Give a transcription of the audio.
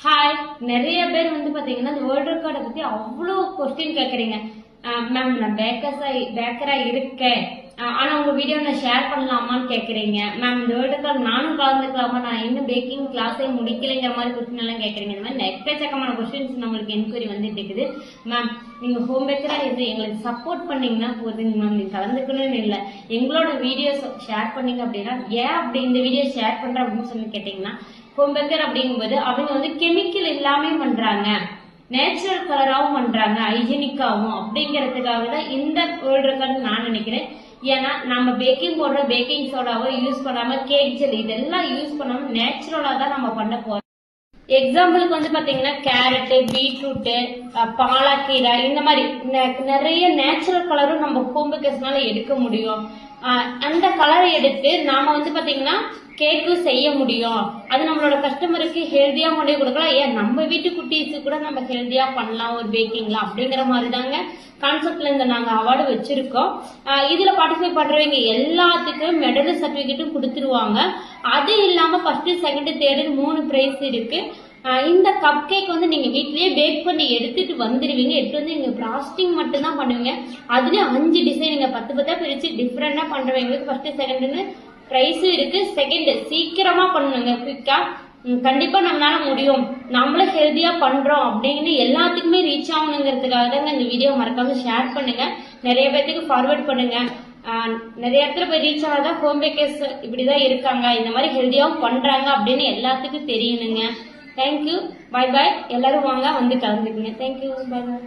Hi, நிறைய பேர் வந்து பாத்தீங்கன்னா இந்த வேர்ல்ட் ரெக்கார்டை பத்தி அவ்வளோ கொஸ்டின் கேக்குறீங்க. மேம், நான் பேக்கரா இருக்கேன், ஆனா உங்க வீடியோ நான் ஷேர் பண்ணலாமான்னு கேக்குறீங்க. மேம், இந்த வேர்ல்ட் ரெக்கார்ட் நானும் கலந்துக்கலாமா, நான் இன்னும் பேக்கிங் கிளாஸே முடிக்கலைங்கிற மாதிரி கொஸ்டின் எல்லாம் கேக்குறீங்க. இந்த மாதிரி எக்கச்சக்கமான கொஸ்டின்ஸ் நம்மளுக்கு என்கொயரி வந்துட்டு இருக்குது. மேம், நீங்க ஹோம் பேக்கரா இருந்து எங்களுக்கு சப்போர்ட் பண்ணீங்கன்னா போதுங்க மேம், நீங்க கலந்துக்கணும்னு இல்லை, எங்களோட வீடியோஸ் ஷேர் பண்ணீங்க அப்படின்னா. ஏன் அப்படி இந்த வீடியோ ஷேர் பண்ற அப்படின்னு சொல்லி கேட்டீங்கன்னா, ஹோம் பேக்கர் அப்படிங்கும்போது அவங்க வந்து கெமிக்கல் எல்லாமே பண்றாங்க, நேச்சுரல் கலராகவும் பண்றாங்க, ஹைஜீனிக்காவும், அப்படிங்கறதுக்காக தான் இந்த வேர்ல்ட் ரெக்கார்ட் நான் நினைக்கிறேன். ஏன்னா நம்ம பேக்கிங் போடுற பேக்கிங் சோடாவோ யூஸ் பண்ணாம, கேக் ஜெல் இதெல்லாம் யூஸ் பண்ணாம நேச்சுரலா தான் நம்ம பண்ண போறோம். எக்ஸாம்பிளுக்கு வந்து பாத்தீங்கன்னா கேரட், பீட்ரூட், பாலக்கீரை, இந்த மாதிரி நிறைய நேச்சுரல் கலரும் நம்ம ஹோம் பேக்கர்ஸ்னால எடுக்க முடியும். அந்த கலரை எடுத்து நாம வந்து பாத்தீங்கன்னா கேக்கு செய்ய முடியும். அது நம்மளோட கஸ்டமருக்கு ஹெல்த்தியா கொண்டே கொடுக்கலாம். ஏன் நம்ம வீட்டு குட்டீஸு கூட நம்ம ஹெல்த்தியா பண்ணலாம் ஒரு பேக்கிங்ல, அப்படிங்கிற மாதிரி தாங்க கான்செப்ட்ல இருந்து நாங்க அவார்டு வச்சிருக்கோம். இதுல பார்ட்டிசிபேட் பண்றவங்க எல்லாத்துக்கும் மெடல் சர்டிபிகேட்டும் கொடுத்துருவாங்க. அது இல்லாம ஃபர்ஸ்ட், செகண்ட், தேர்டு 3 பிரைஸ் இருக்கு. இந்த கப் கேக் வந்து நீங்க வீட்லயே பேக் பண்ணி எடுத்துட்டு வந்துடுவீங்க. எடுத்து வந்து நீங்க ஃப்ராஸ்டிங் மட்டும் தான் பண்ணுவீங்க. அதுலயும் 5 டிசைன் நீங்க 10 பிரிச்சு டிஃப்ரெண்டா பண்றவங்களுக்கு ஃபர்ஸ்ட், செகண்ட்னு பிரைஸும் இருக்கு. செகண்ட் சீக்கிரமா பண்ணுங்க, குயிக்கா. கண்டிப்பா நம்மளால முடியும், நம்மளும் ஹெல்த்தியா பண்றோம் அப்படின்னு எல்லாத்துக்குமே ரீச் ஆகணுங்கிறதுக்காக தாங்க இந்த வீடியோ மறக்காம ஷேர் பண்ணுங்க, நிறைய பேருக்கு ஃபார்வர்ட் பண்ணுங்க. நிறைய இடத்துல போய் ரீச் ஆகாதான் ஹோம் பேக்கர்ஸ் இப்படிதான் இருக்காங்க, இந்த மாதிரி ஹெல்த்தியாவும் பண்றாங்க அப்படின்னு எல்லாத்துக்கும் தெரியணுங்க. Thank you, bye bye. எல்லாரும் வாங்க, வந்து கலந்துக்குங்க. Thank you, bye bye.